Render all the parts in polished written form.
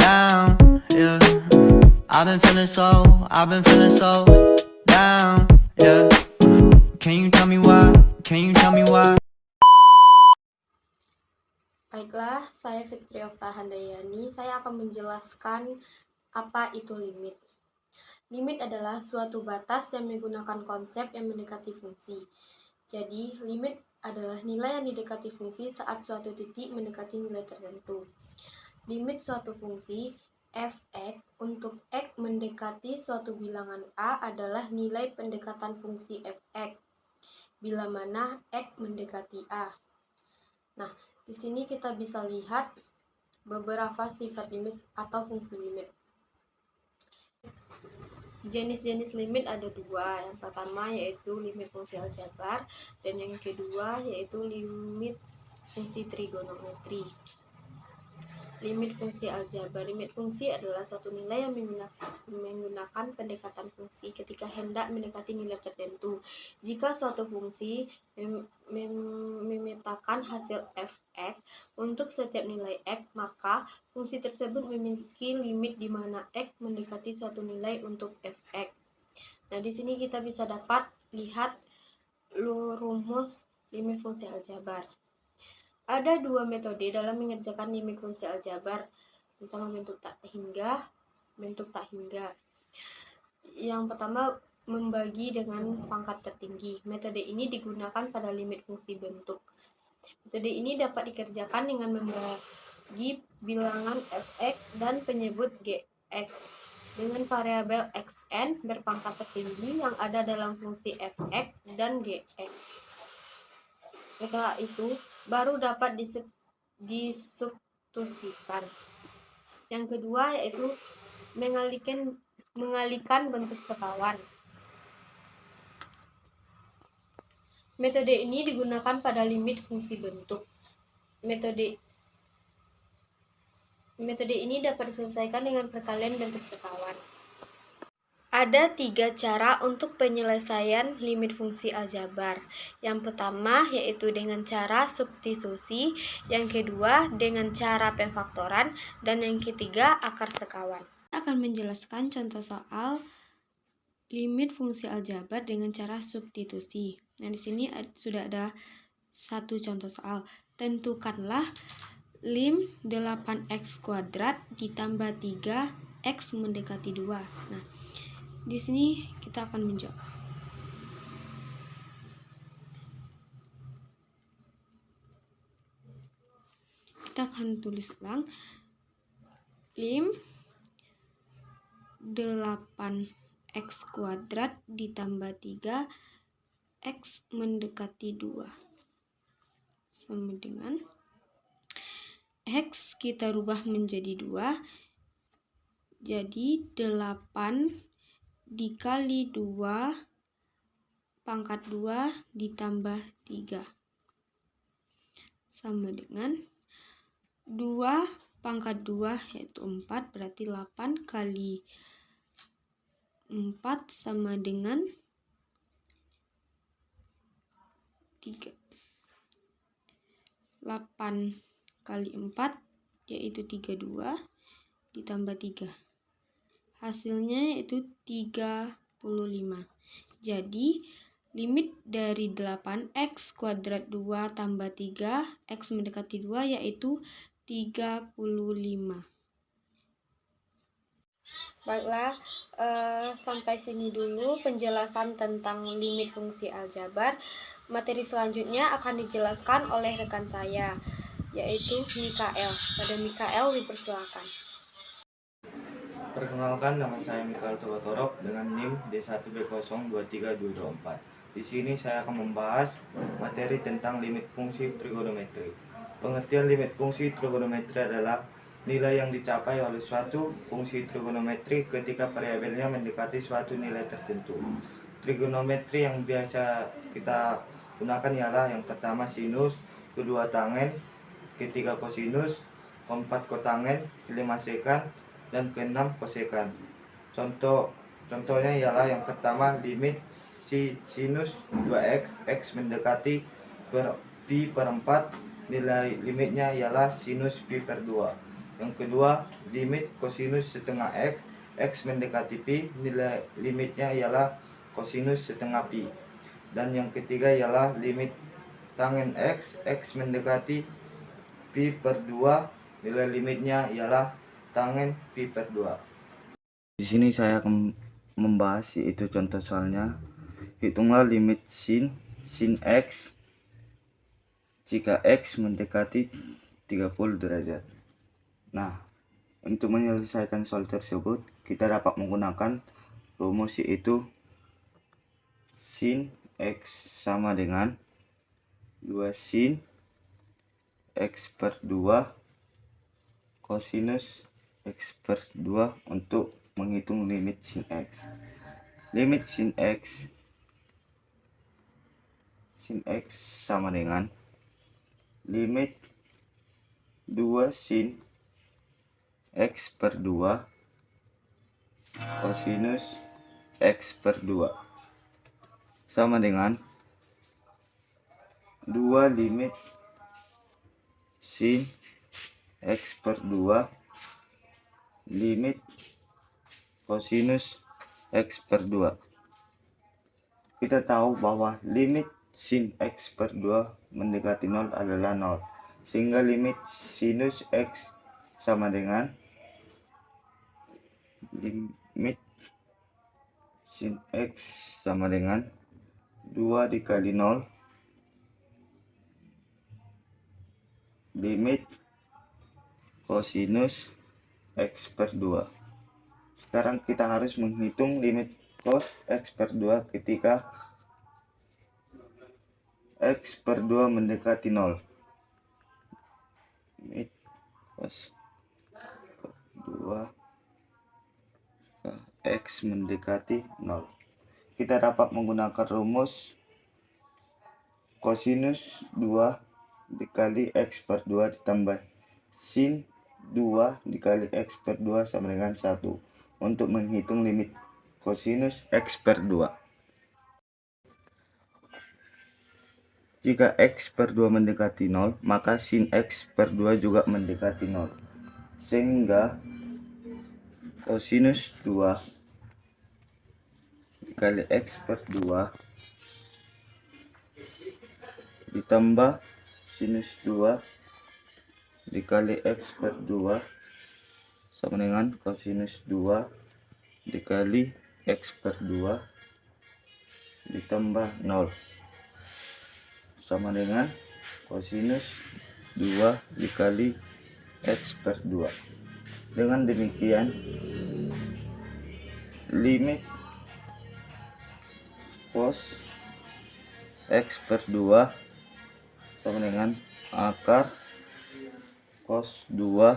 down, yeah. I've been feeling so down, yeah. Can you tell me why? Can you tell me why? Baiklah, saya Fitri Okta Handayani. Saya akan menjelaskan apa itu limit. Limit adalah suatu batas yang menggunakan konsep yang mendekati fungsi. Jadi, limit adalah nilai yang didekati fungsi saat suatu titik mendekati nilai tertentu. Limit suatu fungsi f(x) untuk x mendekati suatu bilangan a adalah nilai pendekatan fungsi f(x) bila mana x mendekati a. Nah, di sini kita bisa lihat beberapa sifat limit atau fungsi limit. Jenis-jenis limit ada dua. Yang pertama yaitu limit fungsi aljabar dan yang kedua yaitu limit fungsi trigonometri. Limit fungsi aljabar. Limit fungsi adalah suatu nilai yang menggunakan pendekatan fungsi ketika hendak mendekati nilai tertentu. Jika suatu fungsi memetakan hasil f(x) untuk setiap nilai x, maka fungsi tersebut memiliki limit di mana x mendekati suatu nilai untuk f(x). Nah, di sini kita bisa dapat lihat rumus limit fungsi aljabar. Ada dua metode dalam mengerjakan limit fungsi aljabar, pertama bentuk tak hingga, bentuk tak hingga. Yang pertama membagi dengan pangkat tertinggi. Metode ini digunakan pada limit fungsi bentuk. Metode ini dapat dikerjakan dengan membagi bilangan f(x) dan penyebut gx dengan variabel xn berpangkat tertinggi yang ada dalam fungsi f(x) dan gx. Setelah itu baru dapat disubstitusikan. Yang kedua yaitu mengalihkan bentuk sekawan. Metode ini digunakan pada limit fungsi bentuk. Metode ini dapat diselesaikan dengan perkalian bentuk sekawan. Ada tiga cara untuk penyelesaian limit fungsi aljabar. Yang pertama yaitu dengan cara substitusi, yang kedua dengan cara pemfaktoran, dan yang ketiga akar sekawan. Kita akan menjelaskan contoh soal limit fungsi aljabar dengan cara substitusi. Nah, di sini sudah ada satu contoh soal. Tentukanlah lim 8x kuadrat ditambah 3x mendekati 2. Nah, di sini kita akan menjawab. Kita akan tulis ulang. Lim 8x kuadrat ditambah 3x mendekati 2 sama dengan x kita rubah menjadi 2. Jadi 8 dikali 2 pangkat 2 ditambah 3 sama dengan 2 pangkat 2 yaitu 4, berarti 8 kali 4 sama dengan 3. 8 kali 4 yaitu 32 ditambah 3. Hasilnya yaitu 35. Jadi, limit dari 8x kuadrat 2 tambah 3x mendekati 2 yaitu 35. Baiklah, sampai sini dulu penjelasan tentang limit fungsi aljabar. Materi selanjutnya akan dijelaskan oleh rekan saya, yaitu Mikael. Pada Mikael dipersilakan. Perkenalkan, nama saya Mikael Tobatorok dengan NIM D1B023224. Di sini saya akan membahas materi tentang limit fungsi trigonometri. Pengertian limit fungsi trigonometri adalah nilai yang dicapai oleh suatu fungsi trigonometri ketika variabelnya mendekati suatu nilai tertentu. Trigonometri yang biasa kita gunakan ialah yang pertama sinus, kedua tangen, ketiga kosinus, keempat kotangen, kelima sekant, dan keenam kosekan. Contohnya ialah yang pertama limit sinus 2x, x mendekati pi per 4, nilai limitnya ialah sinus pi per 2. Yang kedua, limit kosinus setengah X, X mendekati Pi, nilai limitnya ialah kosinus setengah Pi. Dan yang ketiga ialah limit tangen X, X mendekati Pi per 2, nilai limitnya ialah tangen Pi per 2. Di sini saya akan membahas yaitu contoh soalnya. Hitunglah limit sin X jika X mendekati 30 derajat. Nah, untuk menyelesaikan soal tersebut, kita dapat menggunakan rumus yaitu sin X sama dengan 2 sin X per 2 kosinus X per 2 untuk menghitung limit sin X. Limit sin X sama dengan limit 2 sin X per 2 kosinus X per 2 sama dengan 2 limit sin X per 2 limit kosinus X per 2. Kita tahu bahwa limit sin X per 2 mendekati 0 adalah 0, sehingga limit sinus X sama dengan limit sin X sama dengan 2 dikali 0 limit kosinus X per 2. Sekarang kita harus menghitung limit cos X per 2 ketika X per 2 mendekati 0. Limit cos per 2 X mendekati 0. Kita dapat menggunakan rumus kosinus 2 dikali X per 2 ditambah sin 2 dikali X per 2 sama dengan 1 untuk menghitung limit kosinus X per 2. Jika X per 2 mendekati 0, maka sin X per 2 juga mendekati 0. Sehingga kosinus 2 dikali X per 2 ditambah sinus 2 dikali X per 2 sama dengan kosinus 2 dikali X per 2 ditambah 0 sama dengan kosinus 2 dikali X per 2. Dengan demikian, limit cos X per 2 sama dengan akar cos 2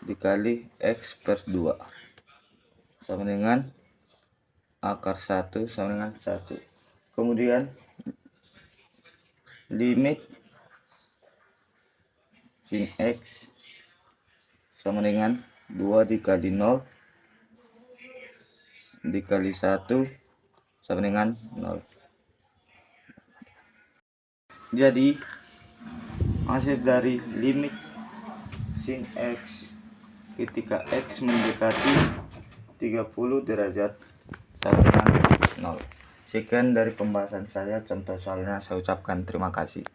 dikali X per 2 sama dengan akar 1 sama dengan 1. Kemudian limit sin X sama dengan 2 dikali 0 dikali 1 sama dengan 0. Jadi hasil dari limit sin X ketika X mendekati 30 derajat sama dengan 0. Sekian dari pembahasan saya, contoh soalnya saya ucapkan terima kasih.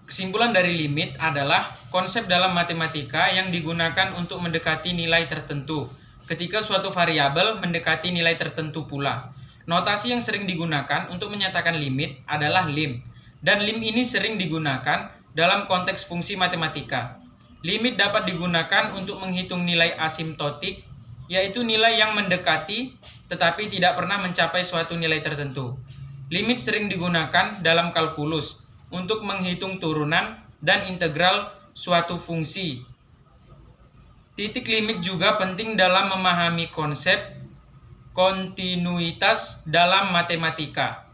Kesimpulan dari limit adalah konsep dalam matematika yang digunakan untuk mendekati nilai tertentu ketika suatu variabel mendekati nilai tertentu pula. Notasi yang sering digunakan untuk menyatakan limit adalah lim, dan lim ini sering digunakan dalam konteks fungsi matematika. Limit dapat digunakan untuk menghitung nilai asimptotik, yaitu nilai yang mendekati tetapi tidak pernah mencapai suatu nilai tertentu. Limit sering digunakan dalam kalkulus untuk menghitung turunan dan integral suatu fungsi. Titik limit juga penting dalam memahami konsep kontinuitas dalam matematika.